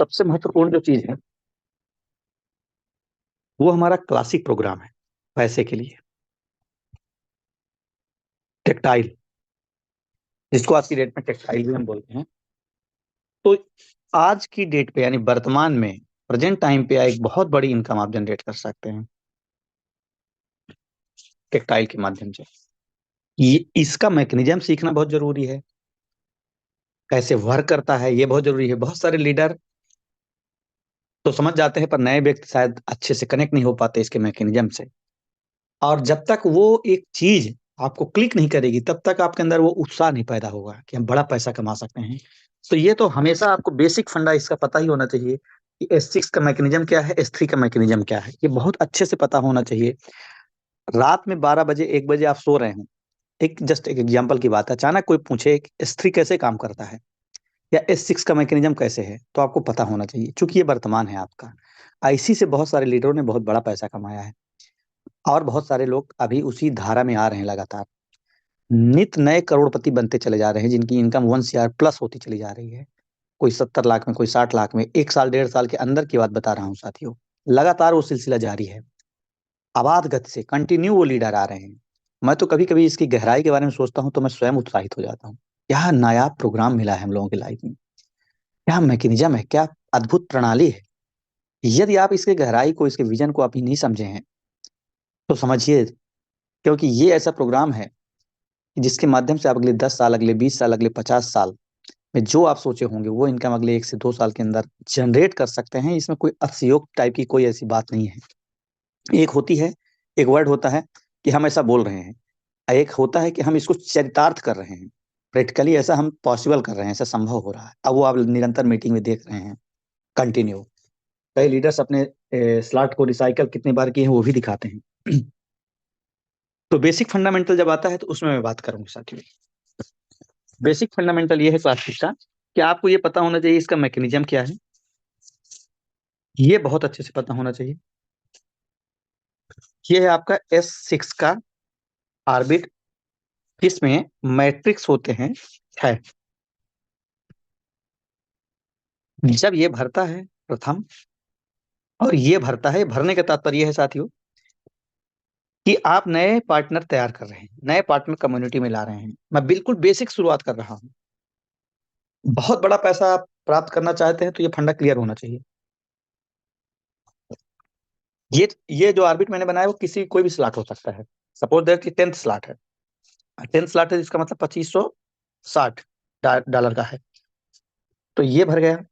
सबसे महत्वपूर्ण जो चीज है वो हमारा क्लासिक प्रोग्राम है पैसे के लिए, टेक्टाइल, जिसको आज की डेट में टेक्सटाइल भी हम बोलते हैं। तो आज की डेट पे यानी वर्तमान में प्रेजेंट टाइम पे एक बहुत बड़ी इनकम आप जनरेट कर सकते हैं टेक्सटाइल के माध्यम से। ये इसका मैकेनिज्म सीखना बहुत जरूरी है, कैसे वर्क करता है ये बहुत जरूरी है। बहुत सारे लीडर तो समझ जाते हैं पर नए व्यक्ति शायद अच्छे से कनेक्ट नहीं हो पाते इसके मैकेनिज्म से। और जब तक वो एक चीज आपको क्लिक नहीं करेगी तब तक आपके अंदर वो उत्साह नहीं पैदा होगा कि हम बड़ा पैसा कमा सकते हैं। तो ये तो हमेशा आपको बेसिक फंडा इसका पता ही होना चाहिए कि S6 का मैकेनिज्म क्या है, S3 का मैकेनिज्म क्या है, ये बहुत अच्छे से पता होना चाहिए। रात में 12 बजे 1 बजे आप सो रहे हैं, एक जस्ट एक एग्जाम्पल की बात है, अचानक कोई पूछे कि S3 कैसे काम करता है या S6 का मैकेनिज्म कैसे है, तो आपको पता होना चाहिए, क्योंकि ये वर्तमान है आपका। IC से बहुत सारे लीडरों ने बहुत बड़ा पैसा कमाया है और बहुत सारे लोग अभी उसी धारा में आ रहे हैं लगातार। नित नए करोड़पति बनते चले जा रहे हैं जिनकी इनकम 1 CR प्लस होती चली जा रही है। कोई 70 लाख में, कोई 60 लाख में, 1 साल 1.5 साल के अंदर की बात बता रहा हूँ साथियों। लगातार वो सिलसिला जारी है, आबाद गति से कंटिन्यू वो लीडर आ रहे हैं। मैं तो कभी कभी इसकी गहराई के बारे में सोचता हूँ तो मैं स्वयं उत्साहित हो जाता हूँ। क्या नायाब प्रोग्राम मिला है हम लोगों की लाइफ में, क्या मैकेनिज्म है, क्या अद्भुत प्रणाली है। यदि आप इसके गहराई को, इसके विजन को अभी नहीं समझे हैं तो समझिए, क्योंकि ये ऐसा प्रोग्राम है जिसके माध्यम से आप अगले 10 साल, अगले 20 साल, अगले 50 साल में जो आप सोचे होंगे वो इनकम अगले 1 से 2 साल के अंदर जनरेट कर सकते हैं। इसमें कोई अतिशयोक्ति टाइप की कोई ऐसी बात नहीं है। एक होती है, एक वर्ड होता है कि हम ऐसा बोल रहे हैं, एक होता है कि हम इसको चरितार्थ कर रहे हैं, प्रैक्टिकली ऐसा हम पॉसिबल कर रहे हैं, ऐसा संभव हो रहा है। अब वो आप निरंतर मीटिंग में देख रहे हैं कंटिन्यू। कई लीडर्स अपने स्लॉट को रिसाइकल कितनी बार किए हैं वो भी दिखाते हैं। तो बेसिक फंडामेंटल जब आता है तो उसमें मैं बात करूंगा साथियों। बेसिक फंडामेंटल ये है क्लासिक का कि आपको ये पता होना चाहिए इसका मैकेनिज्म क्या है, ये बहुत अच्छे से पता होना चाहिए। ये है आपका S6 का ऑर्बिट, इसमें मैट्रिक्स होते हैं 6। जब ये भरता है प्रथम और ये भरता है, भरने का तात्पर्य है साथियों कि आप नए पार्टनर तैयार कर रहे हैं, नए पार्टनर कम्युनिटी में ला रहे हैं। मैं बिल्कुल बेसिक शुरुआत कर रहा हूँ। बहुत बड़ा पैसा आप प्राप्त करना चाहते हैं तो ये फंडा क्लियर होना चाहिए। ये जो ऑर्बिट मैंने बनाया वो किसी कोई भी स्लॉट हो सकता है। सपोज दैट कि 10th स्लॉट है, 10th स्लॉट है, इसका मतलब 2560 डॉलर का है। तो ये भर गया,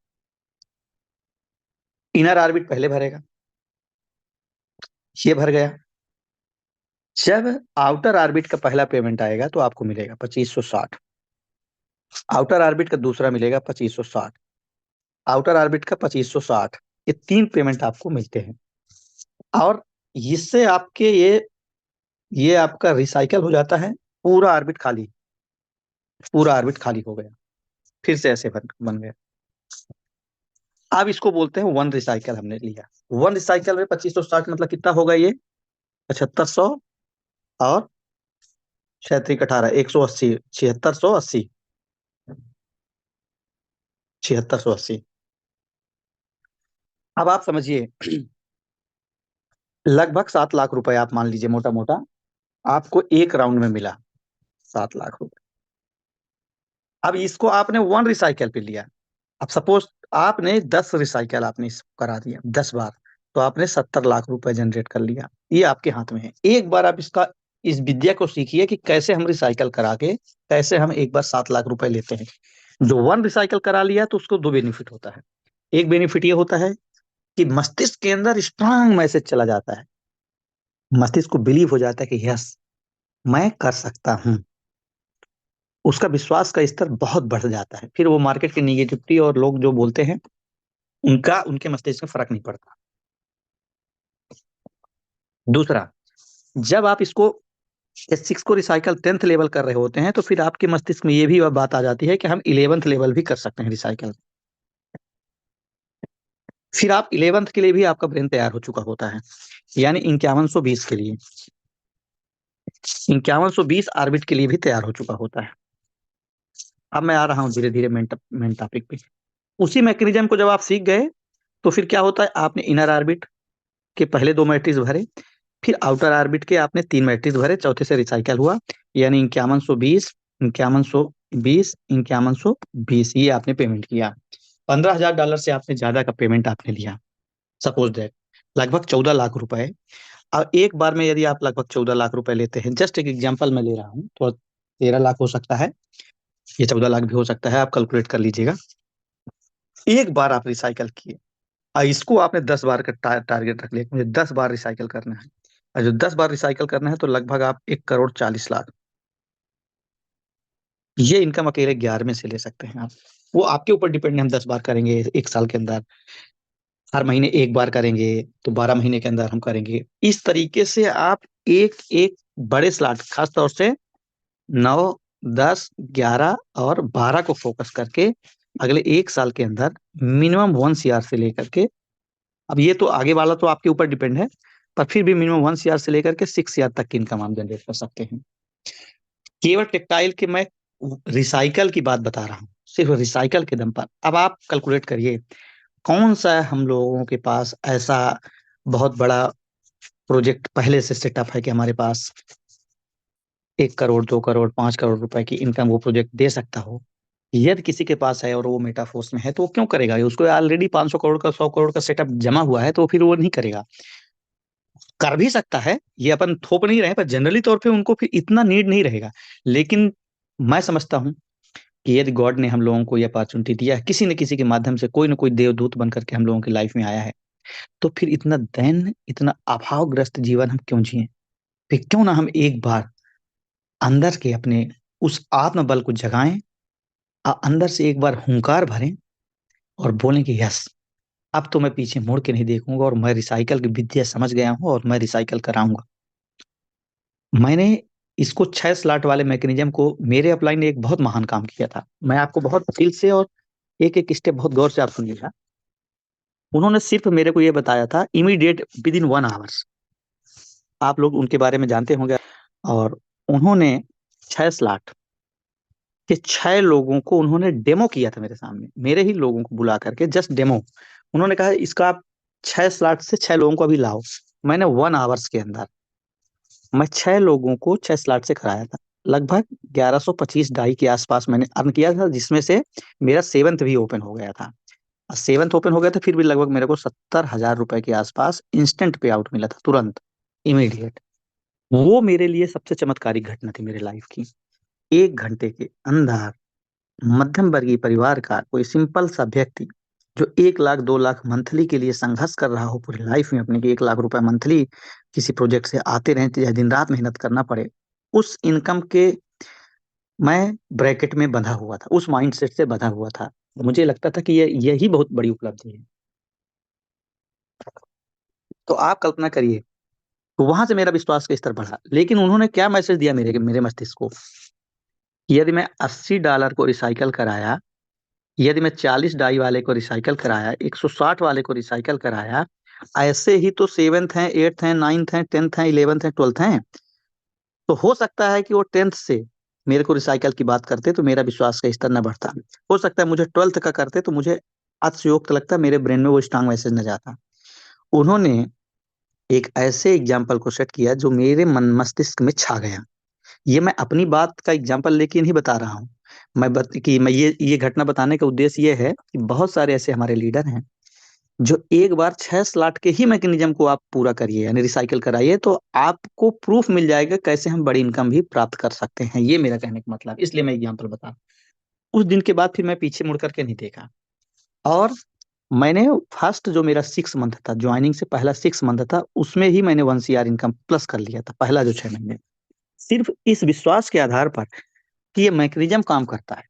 इनर ऑर्बिट पहले भरेगा, ये भर गया। जब आउटर ऑर्बिट का पहला पेमेंट आएगा तो आपको मिलेगा 2560, आउटर ऑर्बिट का दूसरा मिलेगा 2560, आउटर ऑर्बिट का 2560। ये 3 पेमेंट आपको मिलते हैं और इससे आपके ये आपका रिसाइकल हो जाता है। पूरा ऑर्बिट खाली, पूरा ऑर्बिट खाली हो गया, फिर से ऐसे बन गया। अब इसको बोलते हैं वन रिसाइकल हमने लिया। वन रिसाइकल में 2560 मतलब कितना होगा ये, 7500 और 6 × 18 180, 7680, 7680। अब आप समझिए, लगभग 7 लाख रुपए आप मान लीजिए मोटा मोटा आपको एक राउंड में मिला, 7 लाख रुपए। अब इसको आपने वन रिसाइकल पे लिया। अब सपोज आपने 10 रिसाइकल आपने इसको करा दिया 10 बार, तो आपने 70 लाख रुपए जनरेट कर लिया। ये आपके हाथ में है। एक बार आप इसका इस विद्या को सीखिए कि कैसे हम रिसाइकल करा के कैसे हम एक बार 7 लाख रुपए लेते हैं। जो वन रिसाइकल करा लिया तो उसको 2 बेनिफिट होता है। एक बेनिफिट ये होता है कि मस्तिष्क के अंदर स्ट्रांग मैसेज चला जाता है, मस्तिष्क को बिलीव हो जाता है कि यस मैं कर सकता हूँ। उसका विश्वास का स्तर बहुत बढ़ जाता है, फिर वो मार्केट की निगेटिविटी और लोग जो बोलते हैं उनका उनके मस्तिष्क में फर्क नहीं पड़ता। दूसरा, जब आप इसको S6 को रिसाइकल 10th लेवल कर रहे होते हैं तो फिर आपके मस्तिष्क में ये भी बात आ जाती है कि हम 11th लेवल भी कर सकते हैं रिसाइकल। फिर आप 11th के लिए भी आपका ब्रेन तैयार हो चुका होता है, यानी 5120 के लिए, 5120 ऑर्बिट के लिए भी तैयार हो चुका होता है। अब मैं आ रहा हूँ धीरे धीरे मेन टॉपिक पे। उसी मैकेनिज्म को जब आप सीख गए तो फिर क्या होता है, आपने इनर ऑर्बिट के पहले 2 मैट्रिक्स भरे, फिर आउटर ऑर्बिट के आपने 3 मैट्रिक्स भरे, चौथे से रिसाइकल हुआ, यानी 5120, 5120, 5120 ये आपने पेमेंट किया। $15,000 से आपने ज्यादा का पेमेंट आपने लिया, सपोज दैट लगभग 14 लाख रुपए। अब एक बार में यदि आप लगभग 14 लाख रुपए लेते हैं, जस्ट एक एग्जाम्पल मैं ले रहा हूँ, तो 13 लाख हो सकता है, ये 14 लाख भी हो सकता है, आप कैलकुलेट कर लीजिएगा। एक बार आप रिसाइकल किए और इसको आपने 10 बार का टारगेट रख लिया कि मुझे 10 बार रिसाइकल करना है, और जो 10 बार रिसाइकल करना है तो लगभग आप 1,40,00,000 ये इनकम अकेले 11 से ले सकते हैं आप। वो आपके ऊपर डिपेंड है, हम 10 बार करेंगे 1 साल के अंदर, हर महीने एक बार करेंगे तो 12 महीने के अंदर हम करेंगे। इस तरीके से आप एक एक बड़े स्लॉट, खास तौर से 9, 10, 11 और 12 को फोकस करके अगले 1 साल के अंदर मिनिमम 1 CR से लेकर के, अब ये तो आगे वाला तो आपके ऊपर डिपेंड है, पर फिर भी मिनिमम 1 CR से लेकर के 6 CR तक की इनकम आप जनरेट कर सकते हैं। केवल टेक्सटाइल के मैं रिसाइकल की बात बता रहा हूँ, सिर्फ रिसाइकल के दम पर। अब आप कैलकुलेट करिए कौन सा हम लोगों के पास ऐसा बहुत बड़ा प्रोजेक्ट पहले से सेटअप है कि हमारे पास 1 करोड़, 2 करोड़, 5 करोड़ रुपए की इनकम वो प्रोजेक्ट दे सकता हो। यदि किसी के पास है और वो मेटाफोर्स में है तो वो क्यों करेगा, उसको ऑलरेडी 500 करोड़ का, 100 करोड़ का सेटअप जमा हुआ है, तो फिर वो नहीं करेगा। कर भी सकता है, ये अपन थोप नहीं रहे, पर जनरली तौर पे उनको फिर इतना नीड नहीं रहेगा। लेकिन मैं समझता हूँ कि यदि गॉड ने हम लोगों को ये अपॉर्चुनिटी दिया है, किसी न किसी के माध्यम से कोई ना कोई देवदूत बन करके हम लोगों की लाइफ में आया है, तो फिर इतना दैन, इतना अभावग्रस्त जीवन हम क्यों जिए। फिर क्यों ना हम एक बार अंदर के अपने उस आत्मबल को जगाएं, अंदर से एक बार हुंकार भरें और बोलें कि यस, अब तो मैं पीछे मुड़ के नहीं देखूंगा, और मैं रिसाइकल की विद्या समझ गया हूं और मैं रिसाइकल कराऊंगा। मैंने इसको 6 स्लॉट वाले मैकेनिज्म को, मेरे अपलाइन ने एक बहुत महान काम किया था, मैं आपको बहुत दिल से और एक एक स्टेप बहुत गौर से आप सुनिएगा। उन्होंने सिर्फ मेरे को ये बताया था, इमीडिएट विद इन 1 आवर्स, आप लोग उनके बारे में जानते होंगे, और उन्होंने 6 स्लॉट के 6 लोगों को उन्होंने डेमो किया था मेरे सामने, मेरे ही लोगों को बुला करके जस्ट डेमो। उन्होंने कहा इसका आप 6 स्लॉट से 6 लोगों को अभी लाओ। मैंने 1 आवर्स के अंदर मैं 6 लोगों को 6 स्लॉट से कराया था। लगभग 1125 डाई के आसपास मैंने अर्न किया था, जिसमें से मेरा 7th भी ओपन हो गया था। 7th ओपन हो गया था, फिर भी लगभग मेरे को 70,000 रुपए के आसपास इंस्टेंट पे आउट मिला था, तुरंत, इमीडिएट। वो मेरे लिए सबसे चमत्कारिक घटना थी मेरे लाइफ की। 1 घंटे के अंदर मध्यम वर्गीय परिवार का कोई सिंपल सा व्यक्ति, जो 1 लाख 2 लाख मंथली के लिए संघर्ष कर रहा हो पूरी लाइफ में अपने, कि 1 लाख रुपए मंथली किसी प्रोजेक्ट से आते रहे, चाहे दिन रात मेहनत करना पड़े, उस इनकम के मैं ब्रैकेट में बंधा हुआ था, उस माइंडसेट से बंधा हुआ था। मुझे लगता था कि ये यही बहुत बड़ी उपलब्धि है। तो आप कल्पना करिए, तो वहां से मेरा विश्वास का स्तर बढ़ा। लेकिन उन्होंने क्या मैसेज दिया मेरे मेरे मस्तिष्क को, कि यदि मैं $80 को रिसाइकल कराया, यदि मैं 40 डाई वाले को रिसाइकल कराया, 160 वाले को रिसाइकल कराया, ऐसे ही तो 7th है, 8th है, 9th है, 10th है, 11th है, 12th है, तो हो सकता है कि वो 10th से मेरे को रिसाइकल की बात करते तो मेरा विश्वास का स्तर न बढ़ता। हो सकता है मुझे 12th का करते तो मुझे अतिशयोक्त लगता, मेरे ब्रेन में वो स्ट्रांग मैसेज न जाता। उन्होंने एक ऐसे एग्जाम्पल को सेट किया जो मेरे मन मस्तिष्क में छा गया। ये मैं अपनी बात का एग्जाम्पल लेके नहीं बता रहा हूँ, मैं ये घटना बताने का उद्देश्य ये है कि बहुत सारे ऐसे हमारे लीडर हैं, जो एक बार 6 स्लॉट के ही मैकेनिज्म को आप पूरा करिए, यानी रिसाइकिल कराइए, तो आपको प्रूफ मिल जाएगा कैसे हम बड़ी इनकम भी प्राप्त कर सकते हैं। ये मेरा कहने का मतलब, इसलिए मैं एग्जाम्पल बता रहा हूं। उस दिन के बाद फिर मैं पीछे मुड़ करके नहीं देखा, और मैंने फर्स्ट जो मेरा 6 मंथ था, ज्वाइनिंग से पहला 6 मंथ था, उसमें ही मैंने 1 CR इनकम प्लस कर लिया था, पहला जो 6 महीने, सिर्फ इस विश्वास के आधार पर कि ये मैकेनिज्म काम करता है।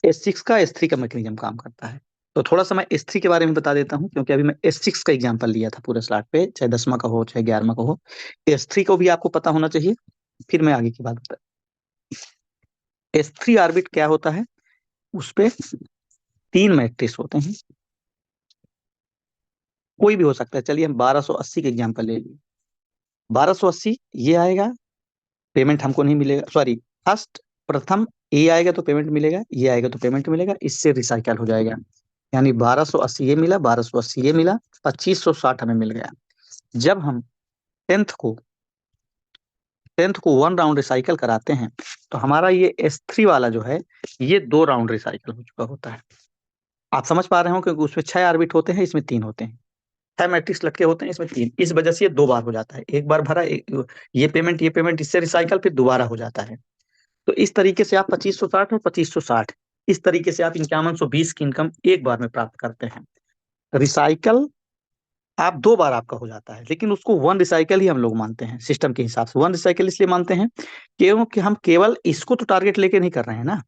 S6 का S3 का मैकेनिज्म काम करता है। तो थोड़ा सा मैं S3 के बारे में बता देता हूँ, क्योंकि अभी मैं S6 का एग्जांपल लिया था पूरे स्लॉट पे, चाहे 10वां का हो चाहे 11वां का हो। S3 को भी आपको पता होना चाहिए, फिर मैं आगे की बात बता। S3 ऑर्बिट क्या होता है, उस पे 3 मैट्रिक्स होते हैं, कोई भी हो सकता है। चलिए हम 1280 के एग्जाम्पल ले लिए। 1280 ये आएगा, पेमेंट हमको नहीं मिलेगा, सॉरी, फर्स्ट, प्रथम, ये आएगा तो पेमेंट मिलेगा, ये आएगा तो पेमेंट मिलेगा, इससे रिसाइकल हो जाएगा। यानी 1280 ये मिला, 1280 ये मिला, 2560 हमें मिल गया। जब हम टेंथ को टेंथ को 1 राउंड रिसाइकल कराते हैं तो हमारा ये S3 वाला जो है ये 2 राउंड रिसाइकल हो चुका होता है। आप समझ पा रहे हो, क्योंकि उसमें 6 ऑर्बिट होते हैं, इसमें 3 होते हैं। 6 मैट्रिक्स लटके होते हैं, इसमें 3, इस वजह से ये 2 बार हो जाता है। एक बार भरा, ये पेमेंट इससे रिसाइकल, फिर दोबारा हो जाता है। तो इस तरीके से आप 2560 और 2560, इस तरीके से आप 5120 की इनकम एक बार में प्राप्त करते हैं। रिसाइकल आप 2 बार आपका हो जाता है, लेकिन उसको 1 रिसाइकल ही हम लोग मानते हैं सिस्टम के हिसाब से। 1 रिसाइकल इसलिए मानते हैं क्योंकि हम केवल इसको तो टारगेट लेके नहीं कर रहे हैं ना,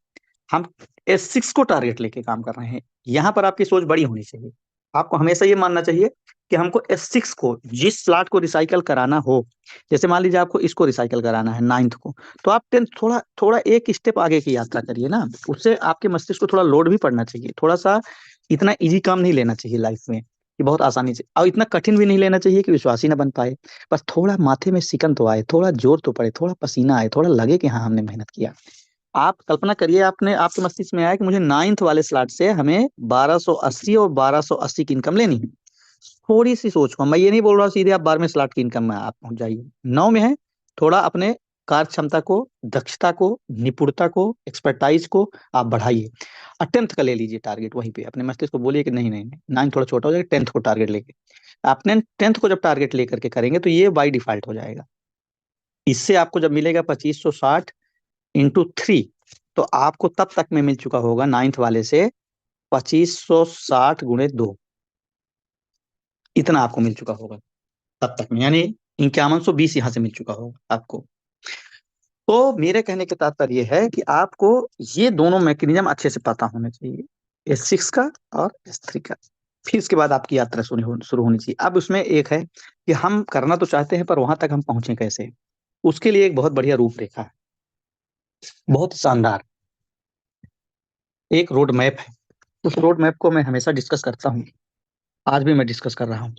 हम S6 को टारगेट लेके काम कर रहे हैं। यहाँ पर आपकी सोच बड़ी होनी चाहिए। आपको हमेशा ये मानना चाहिए कि हमको S6 को, जिस स्लॉट को रिसाइकल कराना हो, जैसे मान लीजिए आपको इसको रिसाइकल कराना है 9th को, तो आप 10th थोड़ा थोड़ा एक स्टेप आगे की यात्रा करिए ना। उससे आपके मस्तिष्क को थोड़ा लोड भी पड़ना चाहिए, थोड़ा सा इतना इजी काम नहीं लेना चाहिए लाइफ में कि बहुत आसानी से, और इतना कठिन भी नहीं लेना चाहिए कि विश्वास ही ना बन पाए। बस थोड़ा माथे में सिकन तो आए, थोड़ा जोर तो पड़े, थोड़ा पसीना आए, थोड़ा लगे कि हाँ हमने मेहनत किया। आप कल्पना करिए, आपने आपके मस्तिष्क में आया कि मुझे 9th वाले स्लॉट से हमें 1280 और 1280 की इनकम लेनी है। थोड़ी सी सोच को, मैं ये नहीं बोल रहा हूँ सीधे आप 12वें स्लॉट की इनकम में आप पहुंच जाइए। 9 में है, थोड़ा अपने कार्य क्षमता को, दक्षता को, निपुणता को, एक्सपर्टाइज को आप बढ़ाइए। और 10th का ले लीजिए टारगेट, वहीं पे अपने मस्तिष्क को बोलिए कि नहीं नहीं नहीं, 9 थोड़ा छोटा हो जाएगा, 10th को टारगेट लेके। आपने 10th को जब टारगेट लेकर के करेंगे तो ये बाई डिफॉल्ट हो जाएगा। इससे आपको जब मिलेगा 2560 × 3, तो आपको तब तक में मिल चुका होगा 9th वाले से 2560 × 2, इतना आपको मिल चुका होगा तब तक में, यानी 5120 यहाँ से मिल चुका होगा आपको। तो मेरे कहने का तात्पर्य ये है कि आपको ये दोनों मैकेनिज्म अच्छे से पता होने चाहिए, S6 का और S3 का। फिर इसके बाद आपकी यात्रा शुरू होनी चाहिए। अब उसमें एक है कि हम करना तो चाहते हैं, पर वहां तक हम पहुंचे कैसे। उसके लिए एक बहुत बढ़िया रूपरेखा है, बहुत शानदार एक रोड मैप है। उस रोड मैप को मैं हमेशा डिस्कस करता हूँ, आज भी मैं डिस्कस कर रहा हूँ।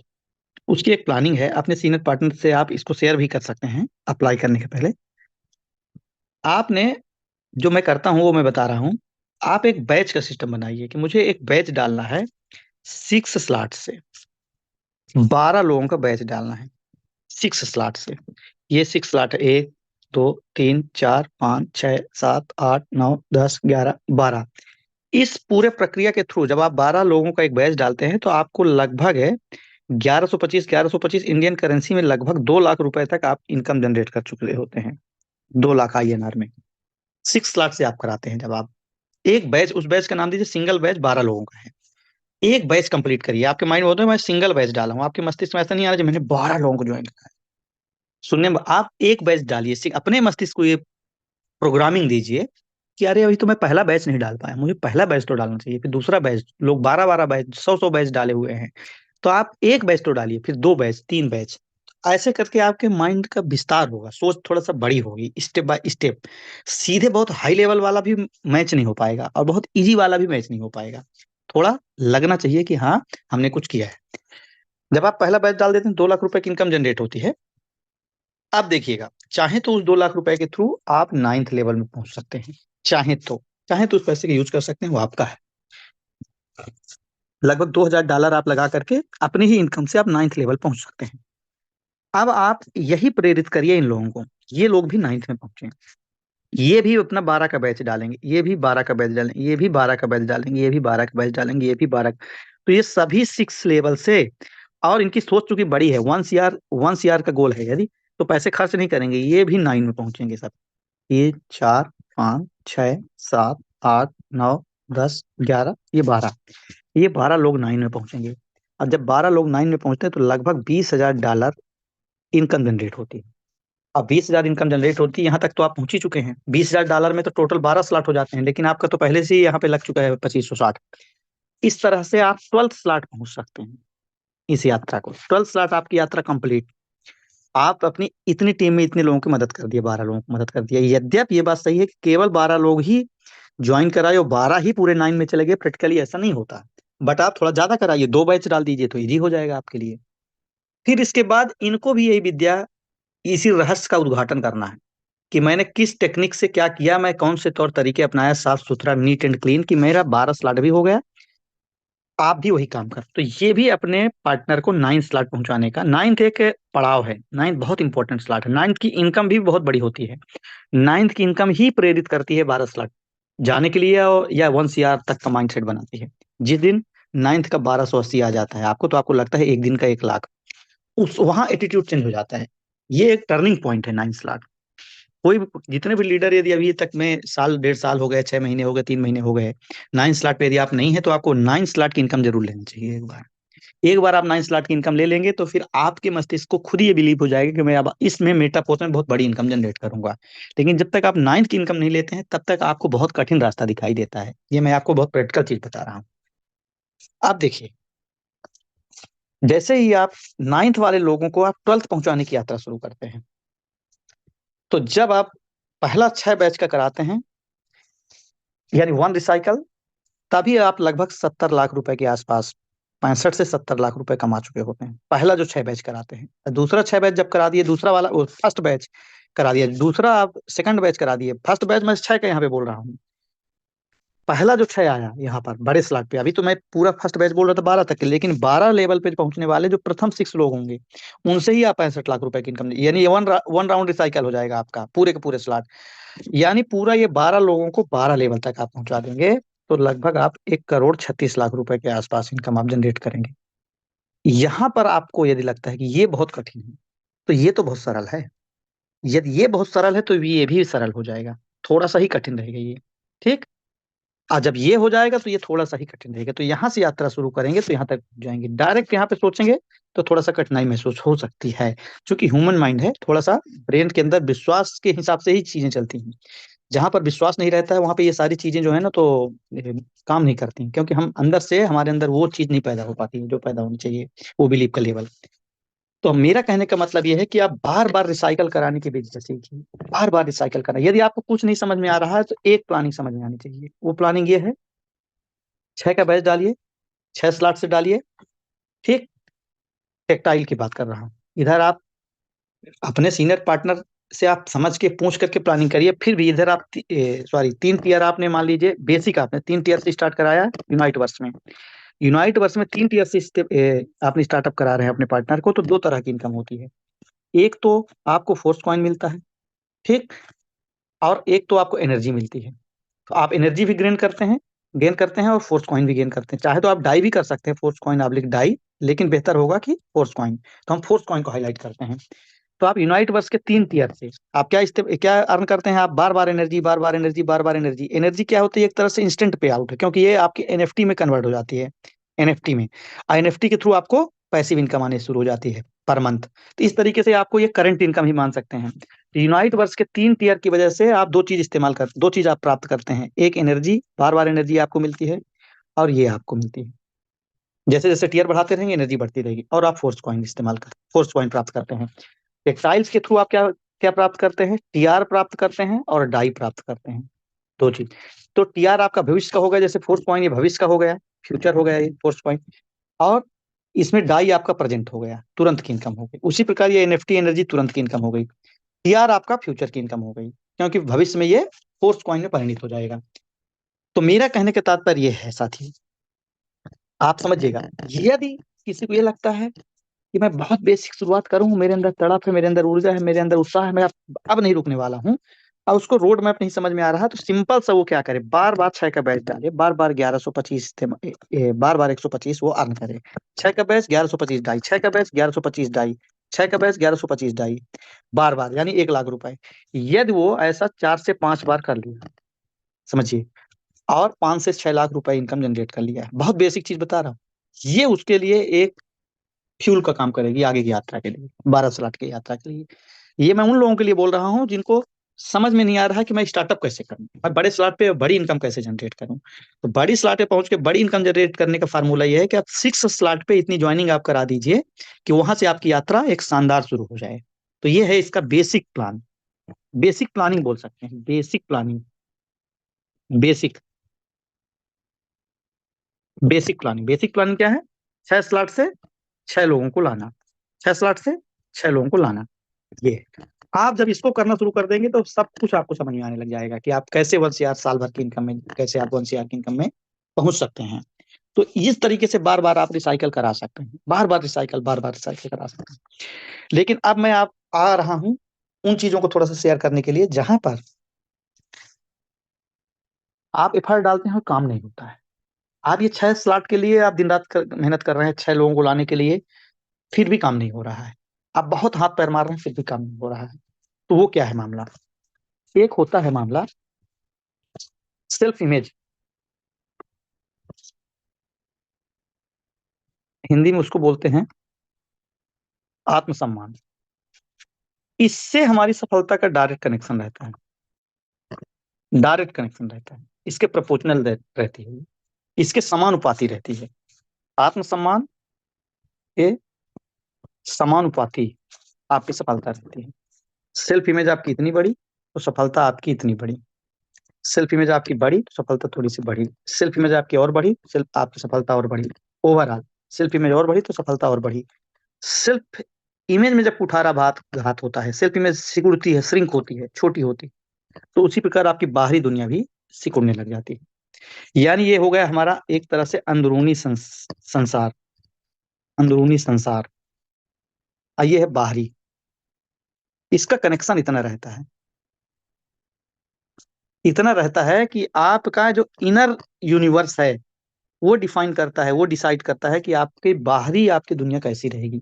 उसकी एक प्लानिंग है, अपने सीनियर पार्टनर से आप इसको शेयर भी कर सकते हैं अप्लाई करने के पहले। आपने, जो मैं करता हूँ वो मैं बता रहा हूँ। आप एक बैच का सिस्टम बनाइए कि मुझे एक बैच डालना है 6 स्लॉट से, 12 लोगों का बैच डालना है 6 स्लॉट से। ये 6 स्लॉट, 1 2 3 4 5 6 7 8 9 10 11 12। इस पूरे प्रक्रिया के थ्रू जब आप 12 लोगों का एक बैच डालते हैं तो आपको लगभग है 1125 इंडियन करेंसी में लगभग 2 लाख रुपए तक आप इनकम जनरेट कर चुके होते हैं। 2 लाख INR में 6 स्लॉट से आप कराते हैं। जब आप एक बैच, उस बैच का नाम दीजिए सिंगल बैच, 12 लोगों का है। एक बैच कंप्लीट करिए, आपके माइंड में होता है मैं सिंगल बैच डाला हूँ, आपके मस्तिष्क में ऐसा नहीं आ रहा कि मैंने 12 लोगों को ज्वाइन किया है। सुनने में आप एक बैच डालिए, अपने मस्तिष्क को ये प्रोग्रामिंग दीजिए कि अरे अभी तो मैं पहला बैच नहीं डाल पाया, मुझे पहला बैच तो डालना चाहिए, फिर दूसरा बैच। लोग 12 12 बैच, 100 100 बैच डाले हुए हैं, तो आप एक बैच तो डालिए, फिर 2 बैच, 3 बैच। ऐसे करके आपके माइंड का विस्तार होगा, सोच थोड़ा सा बड़ी होगी, स्टेप बाय स्टेप। सीधे बहुत हाई लेवल वाला भी मैच नहीं हो पाएगा और बहुत इजी वाला भी मैच नहीं हो पाएगा। थोड़ा लगना चाहिए कि हाँ हमने कुछ किया है। जब आप पहला बैच डाल देते हैं 2 लाख रुपए की इनकम जनरेट होती है। अब देखिएगा, चाहे तो उस 2 लाख रुपए के थ्रू आप 9th लेवल में पहुंच सकते हैं, चाहे तो उस पैसे का यूज कर सकते हैं, वो आपका है। लगभग $2000 आप लगा करके अपनी ही इनकम से आप 9th लेवल पहुंच सकते हैं। अब आप यही प्रेरित करिए इन लोगों को, ये लोग भी 9th में पहुंचे, ये भी अपना 12 का बैच डालेंगे, ये भी 12 का बैच डालेंगे, ये भी 12 का बैच डालेंगे, ये भी 12 का बैच डालेंगे, ये भी 12। तो ये सभी 6 लेवल से, और इनकी सोच चूंकि बड़ी है, 1 CR का गोल है यदि, तो पैसे खर्च नहीं करेंगे, ये भी 9 में पहुंचेंगे सब। 3 4 5 6 7 8 9 10 11, ये 12 लोग 9 में पहुंचेंगे। अब जब 12 लोग 9 में पहुंचते हैं तो लगभग $20,000 इनकम जनरेट होती है। अब 20,000 इनकम जनरेट होती है, यहाँ तक तो आप पहुंच ही चुके हैं। $20,000 में तो टोटल 12 स्लॉट हो जाते हैं, लेकिन आपका तो पहले से ही यहाँ पे लग चुका है 2560। इस तरह से आप 12th स्लॉट पहुंच सकते हैं इस यात्रा को। 12th स्लॉट आपकी यात्रा कंप्लीट। आप अपनी इतनी टीम में इतने लोगों की मदद कर दिए, 12 लोगों की मदद कर दिया। यद्यप ये बात सही है कि केवल 12 लोग ही ज्वाइन कराए और 12 ही पूरे 9 में चले गए, प्रैक्टिकली ऐसा नहीं होता। बट आप थोड़ा ज्यादा कराइए, 2 बैच डाल दीजिए तो इजी हो जाएगा आपके लिए। फिर इसके बाद इनको भी यही विद्या, इसी रहस्य का उद्घाटन करना है कि मैंने किस टेक्निक से क्या किया, मैं कौन से तौर तरीके अपनाया, साफ सुथरा नीट एंड क्लीन, कि मेरा 12 स्लॉट भी हो गया। आप भी वही काम कर, तो ये भी अपने पार्टनर को 9 स्लॉट पहुंचाने का। 9th एक पड़ाव है, 9th बहुत इंपॉर्टेंट स्लॉट है। 9th की इनकम भी बहुत बड़ी होती है। 9th की इनकम ही प्रेरित करती है 12 स्लॉट जाने के लिए, या 1 CR तक का माइंडसेट बनाती है। जिस दिन 9th का 1280 आ जाता है आपको, तो आपको लगता है एक दिन का 1 लाख, उस वहां एटीट्यूड चेंज हो जाता है। ये एक टर्निंग पॉइंट है 9 स्लॉट। कोई जितने भी लीडर, यदि अभी तक में साल 1.5 साल हो गए, 6 महीने हो गए, 3 महीने हो गए, 9 स्लॉट पे यदि आप नहीं है, तो आपको 9 स्लॉट की इनकम जरूर लेनी चाहिए एक बार। एक बार आप 9 स्लॉट की इनकम ले लेंगे, तो फिर आपके मस्तिष्क को खुद ये बिलीव हो जाएगा कि मैं अब इसमें मेटापोस्ट में बहुत बड़ी इनकम जनरेट करूंगा। लेकिन जब तक आप 9th की इनकम नहीं लेते हैं, तब तक आपको बहुत कठिन रास्ता दिखाई देता है। ये मैं आपको बहुत प्रैक्टिकल चीज बता रहा हूँ। आप देखिए, जैसे ही आप 9th वाले लोगों को आप 12th पहुंचाने की यात्रा शुरू करते हैं, तो जब आप पहला 6 बैच का कराते हैं, यानी 1 रिसाइकल, तभी आप लगभग 70 लाख रुपए के आसपास, 65 से 70 लाख रुपए कमा चुके होते हैं, पहला जो 6 बैच कराते हैं। दूसरा 6 बैच जब करा दिए, दूसरा वाला फर्स्ट बैच करा दिया, दूसरा आप सेकंड बैच करा दिए, फर्स्ट बैच में 6 का यहाँ पे बोल रहा हूँ। पहला जो 6 आया यहाँ पर बड़े स्लॉट पे, अभी तो मैं पूरा फर्स्ट बैच बोल रहा था 12 तक के, लेकिन 12 लेवल पे पहुंचने वाले जो प्रथम 6 लोग होंगे, उनसे ही आप 65 लाख रुपए की इनकम, यानी ये वन राउंड रिसाइकल हो जाएगा आपका पूरे के पूरे स्लॉट। यानी पूरा ये 12 लोगों को 12 लेवल तक आप पहुंचा देंगे, तो लगभग आप 1 करोड़ 36 लाख रुपए के आसपास इनकम आप जनरेट करेंगे। यहां पर आपको यदि लगता है कि ये बहुत कठिन है, तो ये तो बहुत सरल है। यदि ये बहुत सरल है, तो ये भी सरल हो जाएगा। थोड़ा सा ही कठिन रहेगा ये, ठीक। जब ये हो जाएगा, तो ये थोड़ा सा ही कठिन रहेगा। तो यहाँ से यात्रा शुरू करेंगे, तो यहाँ तक पहुंच जाएंगे। डायरेक्ट यहाँ पे सोचेंगे, तो थोड़ा सा कठिनाई महसूस हो सकती है, क्योंकि ह्यूमन माइंड है, थोड़ा सा ब्रेन के अंदर विश्वास के हिसाब से ही चीजें चलती हैं। जहां पर विश्वास नहीं रहता है, वहां पे ये सारी चीजें जो है ना, तो काम नहीं करती, क्योंकि हम अंदर से, हमारे अंदर वो चीज नहीं पैदा हो पाती है जो पैदा होनी चाहिए, वो बिलीव का लेवल। तो मेरा कहने का मतलब ये है कि आप बार बार रिसाइकल कराने की वजह सीखिए, बार बार रिसाइकल करना। यदि आपको कुछ नहीं समझ में आ रहा है, तो एक प्लानिंग समझ में आनी चाहिए। वो प्लानिंग ये है, 6 का बैच डालिए, 6 स्लॉट से डालिए, ठीक। टेक्टाइल की बात कर रहा हूँ। इधर आप अपने सीनियर पार्टनर से आप समझ के पूछ करके प्लानिंग करिए। फिर भी इधर आप सॉरी 3 टीयर आपने, मान लीजिए बेसिक आपने 3 टीयर से स्टार्ट कराया यूनाइट वर्स में। यूनाइट वर्स में 3 टीयर से आपने स्टार्टअप करा रहे हैं अपने पार्टनर को, तो 2 तरह की इनकम होती है। एक तो आपको फोर्स कॉइन मिलता है, ठीक। और एक तो आपको एनर्जी मिलती है। तो आप एनर्जी भी गेन करते हैं और फोर्स कॉइन भी गेन करते हैं। चाहे तो आप डाई भी कर सकते हैं, फोर्स कॉइन ऑब्लिक डाई, लेकिन बेहतर होगा कि फोर्स कॉइन। तो हम फोर्स कॉइन को हाईलाइट करते हैं। तो आप यूनाइट वर्स के 3 टीयर से आप क्या अर्न करते हैं, आप बार बार एनर्जी, बार बार एनर्जी, बार बार एनर्जी। एनर्जी क्या होती है, एक तरह से इंस्टेंट पे आउट है, क्योंकि ये आपके एनएफटी में कन्वर्ट हो जाती है। एनएफटी में, एनएफटी के थ्रू आपको पैसिव इनकम आने शुरू हो जाती है पर मंथ। तो इस तरीके से आपको ये करंट इनकम ही मान सकते हैं। तो यूनाइट वर्स के 3 टीयर की वजह से आप दो चीज आप प्राप्त करते हैं। एक एनर्जी, बार बार एनर्जी आपको मिलती है, और ये आपको मिलती है। जैसे जैसे टीयर बढ़ाते रहेंगे, एनर्जी बढ़ती रहेगी, और आप फोर्स कॉइन प्राप्त करते हैं। टेक्सटाइल्स के थ्रू आप क्या क्या प्राप्त करते हैं, टीआर प्राप्त करते हैं और डाई प्राप्त करते हैं। 2 चीज। तो टीआर आपका भविष्य का हो गया, जैसे फोर्स पॉइंट ये भविष्य का हो गया, फ्यूचर हो गया ये फोर्स पॉइंट। और इसमें डाई आपका प्रेजेंट हो गया, तुरंत की इनकम हो गई। उसी प्रकार ये एनएफटी एनर्जी तुरंत की इनकम हो गई। टीआर आपका फ्यूचर की इनकम हो गई, क्योंकि भविष्य में ये फोर्स कॉइन में परिणित हो जाएगा। तो मेरा कहने का तात्पर्य ये है साथी, आप समझिएगा। यदि किसी को ये लगता है कि मैं बहुत बेसिक शुरुआत करूं, मेरे अंदर तड़प है, मेरे अंदर ऊर्जा है, मेरे अंदर उत्साह है, मैं अब नहीं रुकने वाला हूं, और उसको रोड मैप नहीं समझ में आ रहा, तो सिंपल सा वो क्या करे, बार बार 6 का बैच डाले, बार बार 1125, बार बार 125 वो अर्न करे। 6 का बैच 1125 डाई, 6 का बैच 1125 डाई, 6 का बैच 1125 डाई, बार बार, यानी 1 लाख रुपए। यदि वो ऐसा 4 से 5 बार कर लिया, समझिए, और 5 से 6 लाख रुपए इनकम जनरेट कर लिया है, बहुत बेसिक चीज बता रहा हूँ। ये उसके लिए एक फ्यूल का काम करेगी आगे की यात्रा के लिए, 12 स्लॉट की यात्रा के लिए। ये मैं उन लोगों के लिए बोल रहा हूँ जिनको समझ में नहीं आ रहा है कि मैं स्टार्टअप कैसे करूं, मैं बड़े स्लॉट पे बड़ी इनकम कैसे जनरेट करूं। तो बड़ी स्लॉट पे पहुंच के बड़ी इनकम जनरेट करने का फार्मूला ये है कि आप 6 स्लॉट पे इतनी ज्वाइनिंग आप करा दीजिए कि वहां से आपकी यात्रा एक शानदार शुरू हो जाए। तो ये है इसका बेसिक प्लान। बेसिक प्लानिंग बोल सकते हैं, basic planning. Basic basic planning क्या है, 6 स्लॉट से 6 लोगों को लाना, 6 स्लॉट से 6 लोगों को लाना, ये है। आप जब इसको करना शुरू कर देंगे तो सब कुछ आपको समझ में आने लग जाएगा कि आप कैसे 1 CR साल भर की इनकम में, कैसे आप 1 CR की इनकम में पहुंच सकते हैं। तो इस तरीके से बार बार आप रिसाइकल करा सकते हैं, बार बार रिसाइकल करा सकते हैं। लेकिन अब मैं आप आ रहा हूं उन चीजों को थोड़ा सा शेयर करने के लिए जहां पर आप एफर्ट डालते हैं और काम नहीं होता है। आप ये 6 स्लॉट के लिए आप दिन रात मेहनत कर रहे हैं, 6 लोगों को लाने के लिए, फिर भी काम नहीं हो रहा है। आप बहुत हाथ पैर मार रहे हैं, फिर भी काम नहीं हो रहा है। तो वो क्या है मामला? एक होता है मामला सेल्फ इमेज, हिंदी में उसको बोलते हैं आत्मसम्मान। इससे हमारी सफलता का डायरेक्ट कनेक्शन रहता है, डायरेक्ट कनेक्शन रहता है, इसके प्रोपोर्शनल रहती है, इसके समानुपाती रहती है। आत्मसम्मान के समानुपाती आपकी सफलता रहती है। सेल्फ इमेज आपकी इतनी बड़ी तो सफलता आपकी इतनी बड़ी, सेल्फ इमेज आपकी बड़ी तो सफलता थोड़ी सी बढ़ी, सेल्फ इमेज आपकी और बढ़ी, सेल्फ आपकी सफलता और बढ़ी। ओवरऑल सेल्फ इमेज और बढ़ी तो सफलता और बढ़ी। सेल्फ इमेज में जब कुठाराघात घात होता है, सेल्फ इमेज सिकुड़ती है, श्रिंक होती है, छोटी होती है, तो उसी प्रकार आपकी बाहरी दुनिया भी सिकुड़ने लग जाती है। यानी ये हो गया हमारा एक तरह से अंदरूनी संसार, अंदरूनी संसार, और ये है बाहरी। इसका कनेक्शन इतना रहता है कि आपका जो इनर यूनिवर्स है वो डिफाइन करता है, वो डिसाइड करता है कि आपके बाहरी आपकी दुनिया कैसी रहेगी।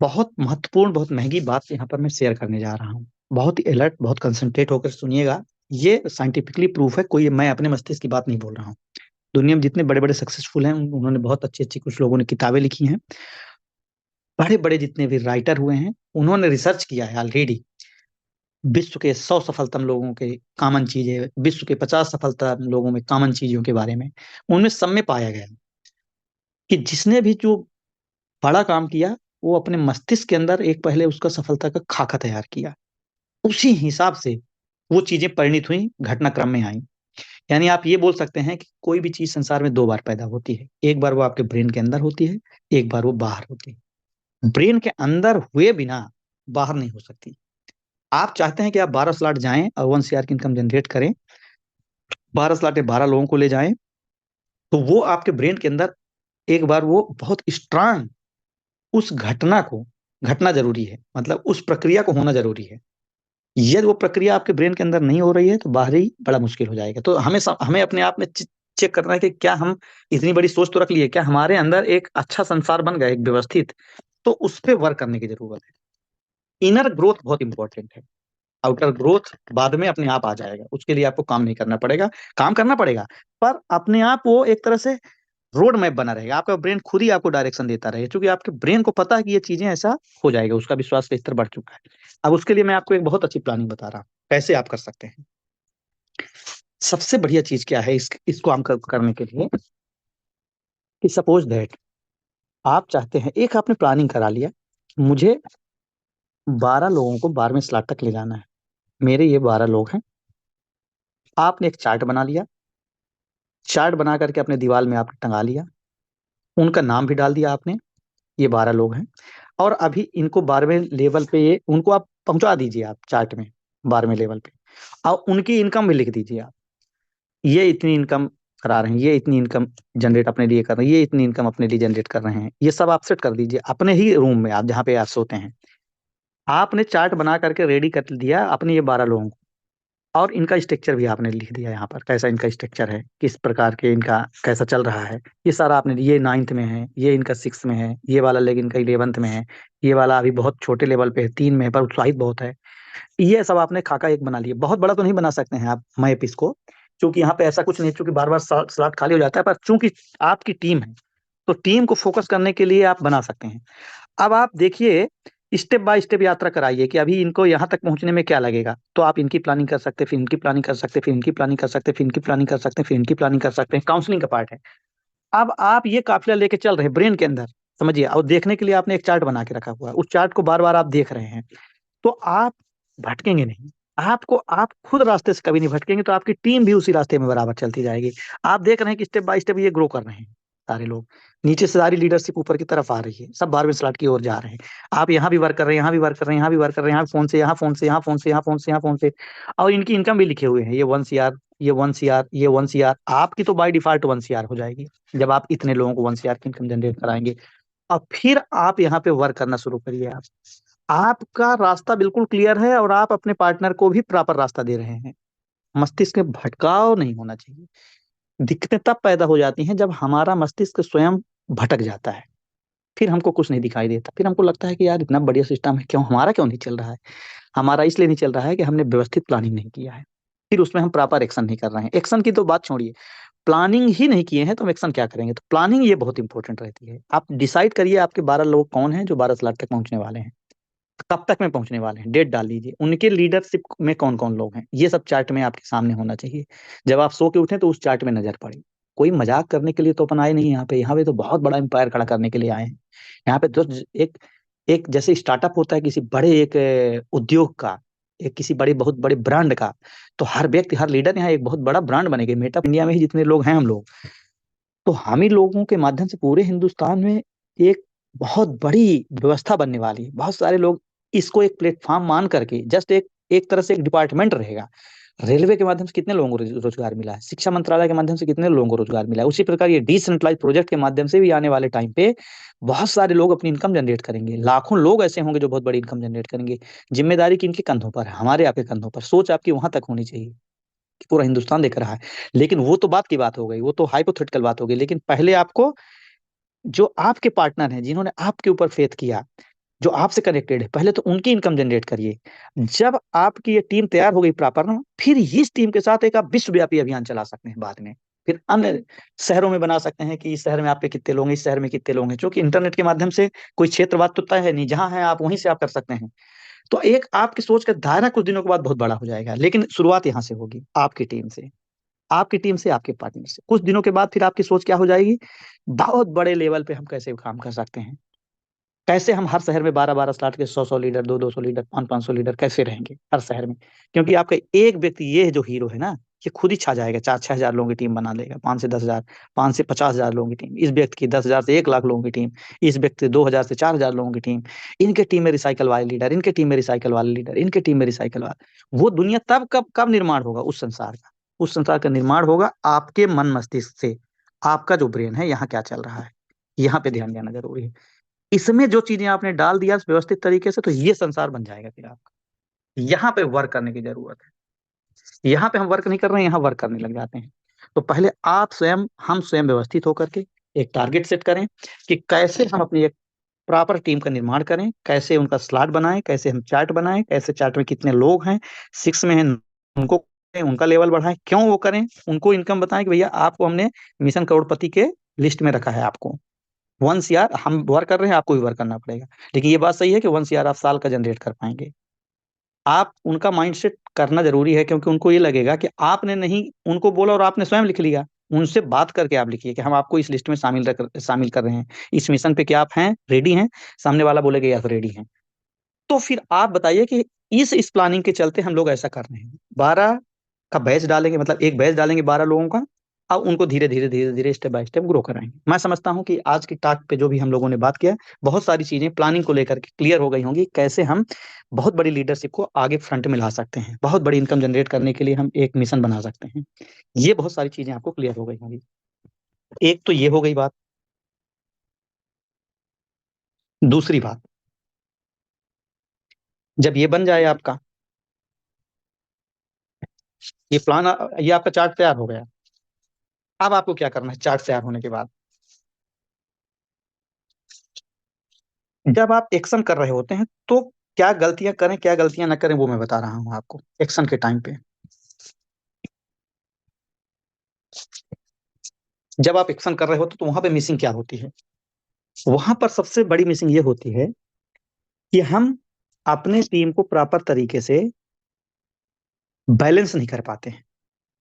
बहुत महत्वपूर्ण, बहुत महंगी बात यहाँ पर मैं शेयर करने जा रहा हूँ। बहुत ही अलर्ट, बहुत कंसंट्रेट होकर सुनिएगा। ये साइंटिफिकली प्रूफ है, कोई मैं अपने मस्तिष्क की बात नहीं बोल रहा हूँ। दुनिया में जितने बड़े बड़े सक्सेसफुल हैं उन्होंने बहुत अच्छी अच्छी, कुछ लोगों ने किताबें लिखी हैं, बड़े बड़े जितने भी राइटर हुए हैं उन्होंने रिसर्च किया है ऑलरेडी। विश्व के 100 सफलतम लोगों के कॉमन चीजें, विश्व के 50 सफलतम लोगों में कॉमन चीजों के बारे में, उनमें सब में पाया गया कि जिसने भी जो बड़ा काम किया वो अपने मस्तिष्क के अंदर एक पहले उसका सफलता का खाका तैयार किया, उसी हिसाब से वो चीजें परिणित हुई, घटनाक्रम में आई। यानी आप ये बोल सकते हैं कि कोई भी चीज संसार में 2 बार पैदा होती है, एक बार वो आपके ब्रेन के अंदर होती है, एक बार वो बाहर होती है। ब्रेन के अंदर हुए बिना बाहर नहीं हो सकती। आप चाहते हैं कि आप 12 स्लॉट जाएं और 1 CR की इनकम जनरेट करें, 12 स्लॉट 12 लोगों को ले जाएं, तो वो आपके ब्रेन के अंदर एक बार वो बहुत स्ट्रांग उस घटना को घटना जरूरी है, मतलब उस प्रक्रिया को होना जरूरी है। यदि वो प्रक्रिया आपके ब्रेन के अंदर नहीं हो रही है तो बाहरी बड़ा मुश्किल हो जाएगा। तो हमें अपने आप में चेक करना है कि क्या हम इतनी बड़ी सोच तो रख लिए, क्या हमारे अंदर एक अच्छा संसार बन गया, एक व्यवस्थित, तो उस पर वर्क करने की जरूरत है। इनर ग्रोथ बहुत इंपॉर्टेंट है, आउटर ग्रोथ बाद में अपने आप आ जाएगा, उसके लिए आपको काम नहीं करना पड़ेगा। काम करना पड़ेगा पर अपने आप वो एक तरह से रोड मैप बना रहेगा, आपका ब्रेन खुद ही आपको डायरेक्शन देता रहेगा, क्योंकि आपके ब्रेन को पता है कि ये चीजें ऐसा हो जाएगा, उसका विश्वास का स्तर बढ़ चुका है। अब उसके लिए मैं आपको एक बहुत अच्छी प्लानिंग बता रहा हूँ कैसे आप कर सकते हैं। सबसे बढ़िया चीज क्या है इसको हम करने के लिए, कि सपोज दैट आप चाहते हैं, एक आपने प्लानिंग करा लिया, मुझे 12 लोगों को 12वें स्लॉट तक ले जाना है, मेरे ये 12 लोग हैं। आपने एक चार्ट बना लिया, चार्ट बना करके अपने दीवार में आपने टंगा लिया, उनका नाम भी डाल दिया आपने, ये 12 लोग हैं। और अभी इनको 12वें लेवल पे, ये उनको आप पहुंचा दीजिए आप चार्ट में 12वें लेवल पे, और उनकी इनकम भी लिख दीजिए आप। ये इतनी इनकम करा रहे हैं, ये इतनी इनकम जनरेट अपने लिए कर रहे हैं, ये इतनी इनकम अपने लिए जनरेट कर रहे हैं, ये सब आप सेट कर दीजिए अपने ही रूम में, आप जहाँ पे आप सोते हैं। आपने चार्ट बना करके रेडी कर दिया अपने ये 12 लोगों को, और इनका स्ट्रक्चर भी आपने लिख दिया यहाँ पर, कैसा इनका स्ट्रक्चर है, किस प्रकार के इनका कैसा चल रहा है, ये सारा आपने, ये 9th में है, ये इनका 6th में है, ये वाला लेकिन इनका 11th में है, ये वाला अभी बहुत छोटे लेवल पे है, 3 में है पर उत्साहित बहुत है। ये सब आपने खाका एक बना लिया, बहुत बड़ा तो नहीं बना सकते हैं आप मैप इसको, क्योंकि यहाँ पे ऐसा कुछ नहीं, क्योंकि बार बार स्लॉट खाली हो जाता है, पर चूंकि आपकी टीम है तो टीम को फोकस करने के लिए आप बना सकते हैं। अब आप देखिए, स्टेप बाय स्टेप यात्रा कराइए कि अभी इनको यहाँ तक पहुंचने में क्या लगेगा, तो आप इनकी प्लानिंग कर सकते हैं, फिर इनकी प्लानिंग कर सकते हैं, फिर इनकी प्लानिंग कर सकते हैं, फिर इनकी प्लानिंग कर सकते हैं, फिर इनकी प्लानिंग कर सकते हैं। काउंसलिंग का पार्ट है। अब आप ये काफिला लेके चल रहे हैं ब्रेन के अंदर, समझिए, और देखने के लिए आपने एक चार्ट बना के रखा हुआ है, उस चार्ट को बार बार आप देख रहे हैं, तो आप भटकेंगे नहीं। आपको आप खुद रास्ते से कभी नहीं भटकेंगे, तो आपकी टीम भी उसी रास्ते में बराबर चलती जाएगी। आप देख रहे हैं कि स्टेप बाय स्टेप ये ग्रो कर रहे हैं, सारे लोग, नीचे से सारी लीडरशिप ऊपर की तरफ आ रही है, सब बारहवें स्लॉट की ओर जा रहे हैं। आप यहाँ भी वर्क कर रहे हैं, यहाँ भी वर्क कर रहे हैं, यहाँ भी वर्क कर रहे हैं, यहाँ फोन से, यहाँ फोन से, यहाँ फोन से, यहाँ फोन से, यहाँ फोन से, और इनकी इनकम भी लिखे हुए हैं, ये 1 CR, ये 1 CR, ये 1 CR। आपकी तो बाय डिफॉल्ट 1 CR हो जाएगी जब आप इतने लोगों को 1 CR की इनकम जनरेट कराएंगे। और फिर आप यहाँ पे वर्क करना शुरू करिए। आप आपका रास्ता बिल्कुल क्लियर है और आप अपने पार्टनर को भी प्रॉपर रास्ता दे रहे हैं। मस्तिष्क में भटकाव नहीं होना चाहिए। दिक्कतें तब पैदा हो जाती हैं जब हमारा मस्तिष्क स्वयं भटक जाता है, फिर हमको कुछ नहीं दिखाई देता, फिर हमको लगता है कि यार इतना बढ़िया सिस्टम है, क्यों हमारा क्यों नहीं चल रहा है। हमारा इसलिए नहीं चल रहा है कि हमने व्यवस्थित प्लानिंग नहीं किया है, फिर उसमें हम प्रॉपर एक्शन नहीं कर रहे हैं। एक्शन की तो बात छोड़िए, प्लानिंग ही नहीं किए हैं तो हम एक्शन क्या करेंगे। तो प्लानिंग ये बहुत इंपॉर्टेंट रहती है। आप डिसाइड करिए आपके 12 लोग कौन हैं जो 12 स्लॉट तक पहुंचने वाले हैं, कब तक में पहुंचने वाले हैं, डेट डाल दीजिए, उनके लीडरशिप में कौन कौन लोग हैं, ये सब चार्ट में आपके सामने होना चाहिए। जब आप सो के उठें तो उस चार्ट में नजर पड़े। कोई मजाक करने के लिए तो अपन आए नहीं यहाँ पे, यहाँ पे तो बहुत बड़ा एम्पायर खड़ा करने के लिए आए हैं। यहाँ पे तो एक एक जैसे स्टार्टअप होता है किसी बड़े एक उद्योग का, एक किसी बड़े बहुत बड़े ब्रांड का, तो हर व्यक्ति हर लीडर यहाँ एक बहुत बड़ा ब्रांड बनेगा। मेटअप इंडिया में ही जितने लोग हैं हम लोग, तो हम ही लोगों के माध्यम से पूरे हिंदुस्तान में एक बहुत बड़ी व्यवस्था बनने वाली है। बहुत सारे लोग इसको एक प्लेटफॉर्म मान करके, जस्ट एक एक तरह से एक डिपार्टमेंट रहेगा। रेलवे के माध्यम से कितने लोगों को रोजगार मिला है, शिक्षा मंत्रालय के माध्यम से कितने लोगों को रोजगार मिला है, उसी प्रकार ये डिसेंट्रलाइज प्रोजेक्ट के माध्यम से भी आने वाले टाइम पे बहुत सारे लोग अपनी इनकम जनरेट करेंगे। लाखों लोग ऐसे होंगे जो बहुत बड़ी इनकम जनरेट करेंगे। जिम्मेदारी किनके कंधों पर है, हमारे आपके कंधों पर। सोच आपकी वहां तक होनी चाहिए कि पूरा हिंदुस्तान देख रहा है। लेकिन वो तो बात की बात हो गई, वो तो हाइपोथेटिकल बात हो गई। लेकिन पहले आपको जो आपके पार्टनर हैं, जिन्होंने आपके ऊपर फेथ किया, जो आपसे कनेक्टेड है, पहले तो उनकी इनकम जनरेट करिए। जब आपकी ये टीम तैयार हो गई प्रॉपर ना, फिर इस टीम के साथ एक आप विश्वव्यापी अभियान चला सकते हैं बाद में। फिर अन्य शहरों में बना सकते हैं कि इस शहर में आपके कितने लोग हैं, इस शहर में कितने लोग हैं, क्योंकि इंटरनेट के माध्यम से कोई क्षेत्रवाद तो तय है नहीं, जहां है आप वहीं से आप कर सकते हैं। तो एक आपकी सोच का दायरा कुछ दिनों के बाद बहुत बड़ा हो जाएगा, लेकिन शुरुआत यहाँ से होगी, आपकी टीम से, आपकी टीम से, आपके पार्टनर से। कुछ दिनों के बाद फिर आपकी सोच क्या हो जाएगी, बहुत बड़े लेवल पे हम कैसे काम कर सकते हैं, कैसे हम हर शहर में 12 12 स्लॉट के 100 100 लीडर, 200 200 लीडर, 500 500 लीडर कैसे रहेंगे हर शहर में। क्योंकि आपका एक व्यक्ति ये जो हीरो है ना, ये खुद ही छा जाएगा, 4 6 हजार लोगों की टीम बना लेगा, 5 से 10 हजार, 5 से 50 हजार लोगों की टीम, इस व्यक्ति की 10 हजार से 1 लाख लोगों की टीम, इस व्यक्ति 2 हजार से 4 हजार लोगों की टीम, इनके टीम में रिसाइकल वाले लीडर, इनके टीम में रिसाइकल वाले लीडर, इनके टीम में रिसाइकल वाले। वो दुनिया तब कब कब निर्माण होगा उस संसार का। उस संसार का निर्माण होगा आपके मन मस्तिष्क से। आपका जो ब्रेन है यहाँ क्या चल रहा है, यहाँ पे ध्यान देना जरूरी है। इसमें जो चीजें आपने डाल दिया व्यवस्थित तरीके से, तो ये संसार बन जाएगा फिर आपका। यहाँ पे वर्क करने की जरूरत है। यहाँ पे हम वर्क नहीं कर रहे हैं, यहाँ वर्क करने लग जाते हैं। तो पहले आप स्वयं, हम स्वयं व्यवस्थित होकर के एक टारगेट सेट करें कि कैसे हम अपनी एक प्रॉपर टीम का निर्माण करें, कैसे उनका स्लॉट बनाएं, कैसे हम चार्ट बनाएं, कैसे चार्ट में कितने लोग हैं, 6 में हैं उनको करें, उनका लेवल बढ़ाएं, क्यों वो करें, उनको इनकम बताएं कि भैया आपको हमने मिशन करोड़पति के लिस्ट में रखा है। आपको 1 CR हम वर्क कर रहे हैं, आपको भी वर्क करना पड़ेगा। लेकिन ये बात सही है कि 1 CR आप साल का जनरेट कर पाएंगे। आप उनका माइंडसेट करना जरूरी है, क्योंकि उनको ये लगेगा कि आपने नहीं उनको बोला और आपने स्वयं लिख लिया। उनसे बात करके आप लिखिए कि हम आपको इस लिस्ट में शामिल कर रहे हैं, इस मिशन पे क्या आप हैं, रेडी हैं। सामने वाला बोलेगा यस रेडी हैं। तो फिर आप बताइए कि इस प्लानिंग के चलते हम लोग ऐसा कर रहे हैं, 12 का बैच डालेंगे, मतलब एक बैच डालेंगे 12 लोगों का। अब उनको धीरे धीरे धीरे धीरे स्टेप बाय स्टेप ग्रो कराएंगे। मैं समझता हूँ कि आज की टॉक पे जो भी हम लोगों ने बात किया, बहुत सारी चीजें प्लानिंग को लेकर के क्लियर हो गई होंगी, कैसे हम बहुत बड़ी लीडरशिप को आगे फ्रंट में ला सकते हैं, बहुत बड़ी इनकम जनरेट करने के लिए हम एक मिशन बना सकते हैं। ये बहुत सारी चीजें आपको क्लियर हो गई होंगी। एक तो ये हो गई बात। दूसरी बात, जब ये बन जाए आपका ये प्लान, ये आपका चार्ट तैयार हो गया, अब आपको क्या करना है चार्ट तैयार होने के बाद। जब आप एक्शन कर रहे होते हैं तो क्या गलतियां करें क्या गलतियां ना करें, वो मैं बता रहा हूं आपको एक्शन के टाइम पे। जब आप एक्शन कर रहे होते तो वहां पे मिसिंग क्या होती है, वहां पर सबसे बड़ी मिसिंग ये होती है कि हम अपने टीम को प्रॉपर तरीके से बैलेंस नहीं कर पाते हैं।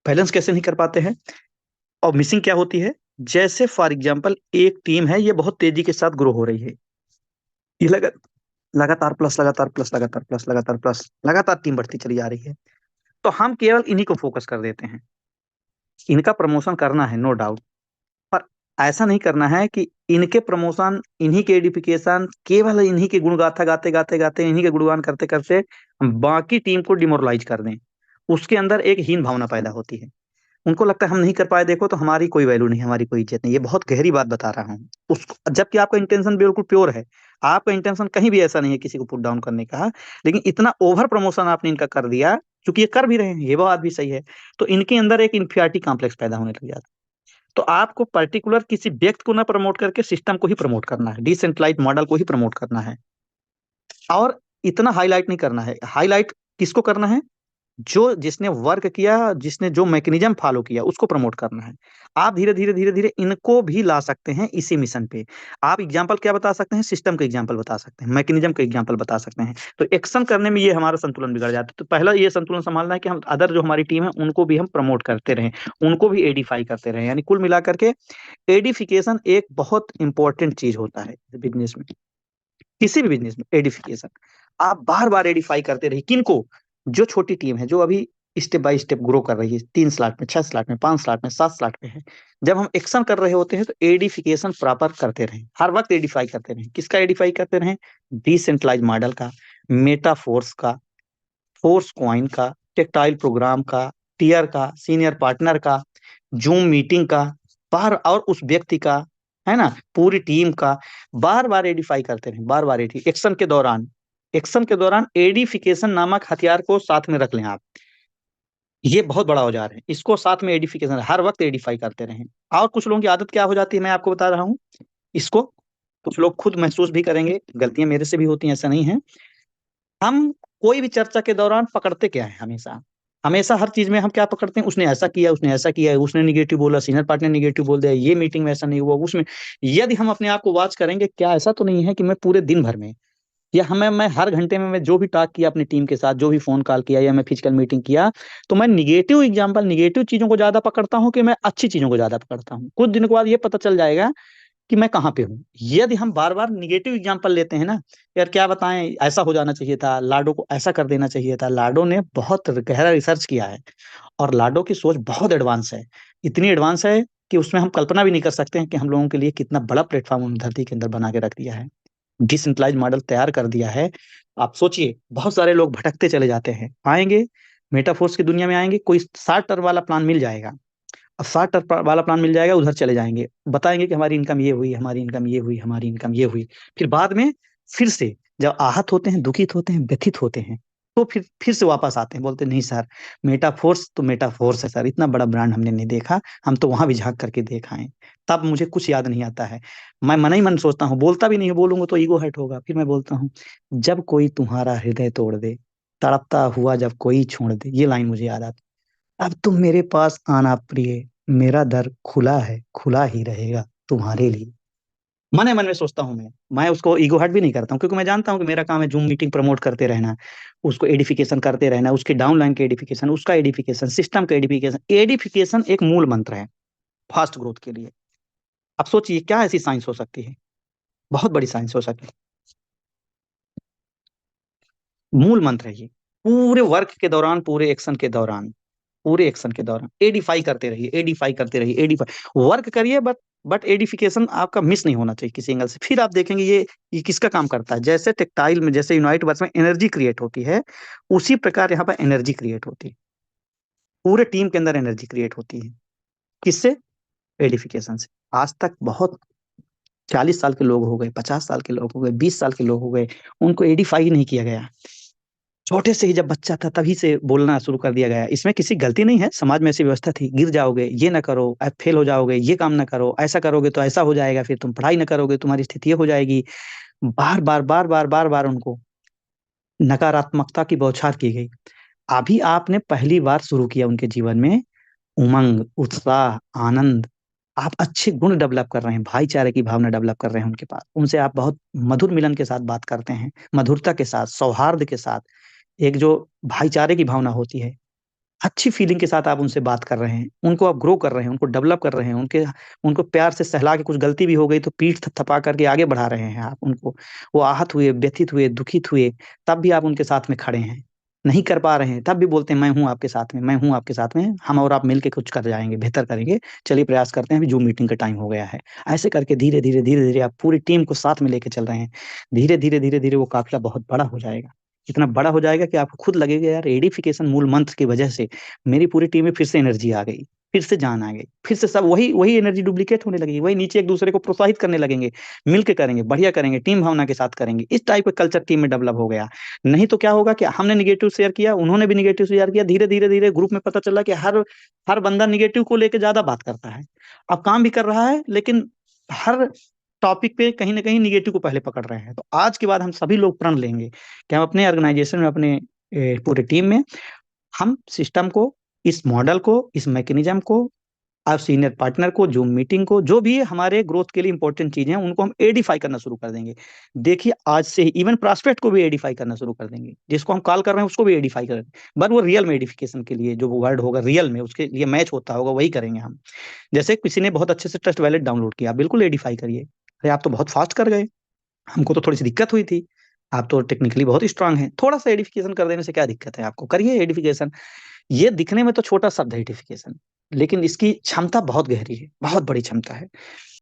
बैलेंस कैसे नहीं कर पाते हैं, और मिसिंग क्या होती है। जैसे फॉर एग्जांपल एक टीम है, ये बहुत तेजी के साथ ग्रो हो रही है, ये लगातार प्लस, लगातार प्लस, लगातार प्लस, लगातार प्लस, लगातार टीम बढ़ती चली जा रही है। तो हम केवल इन्हीं को फोकस कर देते हैं, इनका प्रमोशन करना है नो डाउट, पर ऐसा नहीं करना है कि इनके प्रमोशन, इन्हीं के एडिफिकेशन, केवल इन्हीं के गुणगाथा गाते गाते गाते, इन्हीं के गुणगान करते करते हम बाकी टीम को डिमोरलाइज कर दें। उसके अंदर एक हीन भावना पैदा होती है। उनको लगता है हम नहीं कर पाए, देखो तो हमारी कोई वैल्यू नहीं, हमारी कोई इज्जत नहीं। ये बहुत गहरी बात बता रहा हूँ उसको, जबकि आपका इंटेंशन बिल्कुल प्योर है। आपका इंटेंशन कहीं भी ऐसा नहीं है किसी को पुट डाउन करने का, लेकिन इतना ओवर प्रमोशन आपने इनका कर दिया, क्योंकि ये कर भी रहे हैं, ये बात भी सही है। तो इनके अंदर एक इंफियारिटी कॉम्प्लेक्स पैदा होने लग जाता है। तो आपको पर्टिकुलर किसी व्यक्ति को ना प्रमोट करके सिस्टम को ही प्रमोट करना है, डिसेंट्रलाइज मॉडल को ही प्रमोट करना है। और इतना हाईलाइट नहीं करना है। हाईलाइट किसको करना है? जो जिसने वर्क किया, जिसने जो मैकेनिज्म फॉलो किया, उसको प्रमोट करना है। आप धीरे धीरे धीरे धीरे इनको भी ला सकते हैं इसी मिशन पे। आप एग्जाम्पल क्या बता सकते हैं? सिस्टम का एग्जाम्पल बता सकते हैं, मैकेनिज्म का एग्जाम्पल बता सकते हैं। तो एक्शन करने में ये हमारा संतुलन बिगड़ जाता है। तो पहला ये संतुलन संभालना है कि हम अदर जो हमारी टीम है उनको भी हम प्रमोट करते रहें, उनको भी एडिफाई करते रहें। यानी कुल मिलाकर के एडिफिकेशन एक बहुत इंपॉर्टेंट चीज होता है बिजनेस में, किसी भी बिजनेस में। एडिफिकेशन आप बार बार एडिफाई करते रहिए। किनको? जो छोटी टीम है, जो अभी स्टेप बाय स्टेप ग्रो कर रही है, 3 स्लॉट में, 6 स्लॉट में, 5 स्लॉट में, 7 स्लॉट में है, जब हम एक्शन कर रहे होते हैं तो एडिफिकेशन प्रॉपर करते रहें, हर वक्त एडिफाई करते रहें। किसका एडिफाई करते रहें? डिसेंट्रलाइज मॉडल का, मेटाफोर्स का, फोर्स क्वाइन का, टेक्टाइल प्रोग्राम का, टीयर का, सीनियर पार्टनर का, जूम मीटिंग का, बार और उस व्यक्ति का, है ना, पूरी टीम का। बार बार एडिफाई करते रहे, बार बार एडी एक्शन के दौरान, एक्शन के दौरान एडिफिकेशन नामक हथियार को साथ में रख लें आप। ये बहुत बड़ा औजार है, इसको साथ में एडिफिकेशन हर वक्त एडिफाई करते रहें। और कुछ लोगों की आदत क्या हो जाती है, मैं आपको बता रहा हूँ इसको। कुछ लोग खुद महसूस भी करेंगे, गलतियां मेरे से भी होती हैं, ऐसा नहीं है। हम कोई भी चर्चा के दौरान पकड़ते क्या है? हमेशा हमेशा हर चीज में हम क्या पकड़ते हैं? उसने ऐसा किया, उसने ऐसा किया, उसने निगेटिव बोला, सीनियर पार्टनर निगेटिव बोल दिया, ये मीटिंग में ऐसा नहीं हुआ, उसमें। यदि हम अपने आप को वॉच करेंगे, क्या ऐसा तो नहीं है कि मैं पूरे दिन भर में, या हमें मैं हर घंटे में मैं जो भी टॉक किया अपनी टीम के साथ, जो भी फोन कॉल किया या मैं फिजिकल मीटिंग किया, तो मैं निगेटिव एग्जांपल, निगेटिव चीजों को ज्यादा पकड़ता हूँ कि मैं अच्छी चीजों को ज्यादा पकड़ता हूँ? कुछ दिनों के बाद ये पता चल जाएगा कि मैं कहाँ पे हूँ। यदि हम बार बार निगेटिव एग्जांपल लेते हैं ना, यार क्या बताएं, ऐसा हो जाना चाहिए था, लाडो को ऐसा कर देना चाहिए था। लाडो ने बहुत गहरा रिसर्च किया है, और लाडो की सोच बहुत एडवांस है। इतनी एडवांस है कि उसमें हम कल्पना भी नहीं कर सकते हैं कि हम लोगों के लिए कितना बड़ा प्लेटफॉर्म उन्होंने धरती के अंदर बना के रख दिया है, डिसेंट्रलाइज मॉडल तैयार कर दिया है। आप सोचिए, बहुत सारे लोग भटकते चले जाते हैं, आएंगे मेटाफोर्स की दुनिया में, आएंगे कोई 60 टर्म वाला प्लान मिल जाएगा, अब 60 वाला प्लान मिल जाएगा, उधर चले जाएंगे, बताएंगे कि हमारी इनकम ये हुई, हमारी इनकम ये हुई, हमारी इनकम ये हुई। फिर बाद में फिर से जब आहत होते हैं, दुखित होते हैं, व्यथित होते हैं, तो फिर से वापस आते हैं, बोलते हैं, नहीं सर, मेटाफोर्स तो मेटाफोर्स है सर, इतना बड़ा ब्रांड हमने नहीं देखा, हम तो वहां भी झांक करके देखा है। तब मुझे कुछ याद नहीं आता है, मैं मन ही मन सोचता हूँ, बोलता भी नहीं हूँ, बोलूंगा तो ईगो हर्ट होगा। फिर मैं बोलता हूँ, जब कोई तुम्हारा हृदय तोड़ दे, तड़पता हुआ जब कोई छोड़ दे, ये लाइन मुझे याद आती। अब तुम मेरे पास आना प्रिय, मेरा दर खुला है, खुला ही रहेगा तुम्हारे लिए। मन मन में सोचता हूँ मैं उसको ईगो हर्ट भी नहीं करता हूँ, क्योंकि मैं जानता हूँ कि मेरा काम है जूम मीटिंग प्रमोट करते रहना, उसको एडिफिकेशन करते रहना, उसके डाउनलाइन के एडिफिकेशन, उसका एडिफिकेशन, सिस्टम का एडिफिकेशन। एडिफिकेशन एक मूल मंत्र है फास्ट ग्रोथ के लिए। अब सोचिए क्या ऐसी साइंस हो सकती है, बहुत बड़ी साइंस हो सकती है, मूल मंत्र है ये। पूरे वर्क के दौरान, पूरे एक्शन के दौरान, पूरे एक्शन के दौरान एडिफाई करते रहिए, एडिफाई करते रहिए, एडिफाई वर्क करिए, बट एडिफिकेशन आपका मिस नहीं होना चाहिए किसी एंगल से। फिर आप देखेंगे ये किसका काम करता है। जैसे टेक्टाइल में, जैसे यूनाइट वर्स में एनर्जी क्रिएट होती है, उसी प्रकार यहाँ पर एनर्जी क्रिएट होती है, पूरे टीम के अंदर एनर्जी क्रिएट होती है। किससे? एडिफिकेशन से। आज तक बहुत 40 साल के लोग हो गए, 50 साल के लोग हो गए, 20 साल के लोग हो गए, उनको एडिफाई नहीं किया गया। छोटे से ही जब बच्चा था तभी से बोलना शुरू कर दिया गया। इसमें किसी गलती नहीं है, समाज में ऐसी व्यवस्था थी, गिर जाओगे, ये ना करो, फेल हो जाओगे, ये काम ना करो, ऐसा करोगे तो ऐसा हो जाएगा, फिर तुम पढ़ाई ना करोगे, तुम्हारी स्थिति ये हो जाएगी। बार बार बार बार बार बार उनको नकारात्मकता की बौछार की गई। अभी आपने पहली बार शुरू किया उनके जीवन में उमंग, उत्साह, आनंद, आप अच्छे गुण डेवलप कर रहे हैं, भाईचारे की भावना डेवलप कर रहे हैं उनके पास, उनसे आप बहुत मधुर मिलन के साथ बात करते हैं, मधुरता के साथ, सौहार्द के साथ, एक जो भाईचारे की भावना होती है, अच्छी फीलिंग के साथ आप उनसे बात कर रहे हैं, उनको आप ग्रो कर रहे हैं, उनको डेवलप कर रहे हैं, उनको प्यार से सहला के, कुछ गलती भी हो गई तो पीठ थपथपा करके आगे बढ़ा रहे हैं आप उनको। वो आहत हुए, व्यथित हुए, दुखित हुए, तब भी आप उनके साथ में खड़े हैं। नहीं कर पा रहे हैं तब भी बोलते हैं मैं हूं आपके साथ में, मैं हूं आपके साथ में, हम और आप मिलके कुछ कर जाएंगे, बेहतर करेंगे, चलिए प्रयास करते हैं, अभी जूम मीटिंग का टाइम हो गया है। ऐसे करके धीरे धीरे धीरे धीरे आप पूरी टीम को साथ में लेके चल रहे हैं। धीरे धीरे धीरे धीरे वो काफिला बहुत बड़ा हो जाएगा। इतना बड़ा हो जाएगा कि आपको खुद लगेगा यार एडिफिकेशन मूल मंत्र की वजह से मेरी पूरी टीम में फिर से एनर्जी आ गई, फिर से जान आ गई, फिर से सब वही वही एनर्जी डुप्लीकेट होने लगेगी, वही नीचे एक दूसरे को प्रोत्साहित करने लगेंगे, मिलके करेंगे, बढ़िया करेंगे, टीम भावना के साथ करेंगे। इस टाइप का कल्चर टीम में डेवलप हो गया। नहीं तो क्या होगा कि हमने निगेटिव शेयर किया, उन्होंने भी निगेटिव शेयर किया, धीरे धीरे धीरे ग्रुप में पता चला कि हर हर बंदा निगेटिव को लेके ज्यादा बात करता है। अब काम भी कर रहा है लेकिन हर टॉपिक पे कहीं ना कहीं निगेटिव को पहले पकड़ रहे हैं। तो आज के बाद हम सभी लोग प्रण लेंगे कि हम अपने ऑर्गेनाइजेशन में, अपने पूरे टीम में, हम सिस्टम को, इस मॉडल को, इस मैकेनिज्म को, आप सीनियर पार्टनर को, जूम मीटिंग को, जो भी हमारे ग्रोथ के लिए इंपॉर्टेंट चीजें हैं उनको हम एडिफाई करना शुरू कर देंगे। देखिए आज से ही इवन प्रॉस्पेक्ट को भी एडिफाई करना शुरू कर देंगे, जिसको हम कॉल कर रहे हैं उसको भी एडिफाई करेंगे, बट वो रियल में एडिफिकेशन के लिए जो वर्ड होगा रियल में उसके लिए मैच होता होगा वही करेंगे हम। जैसे किसी ने बहुत अच्छे से ट्रस्ट वैलेट डाउनलोड किया, बिल्कुल एडिफाई करिए, अरे आप तो बहुत फास्ट कर गए, हमको तो थोड़ी सी दिक्कत हुई थी, आप तो टेक्निकली बहुत स्ट्रांग हैं, थोड़ा सा एडिफिकेशन कर देने से क्या दिक्कत है, आपको करिए एडिफिकेशन। ये दिखने में तो छोटा शब्द है एडिफिकेशन, लेकिन इसकी क्षमता बहुत गहरी है, बहुत बड़ी क्षमता है।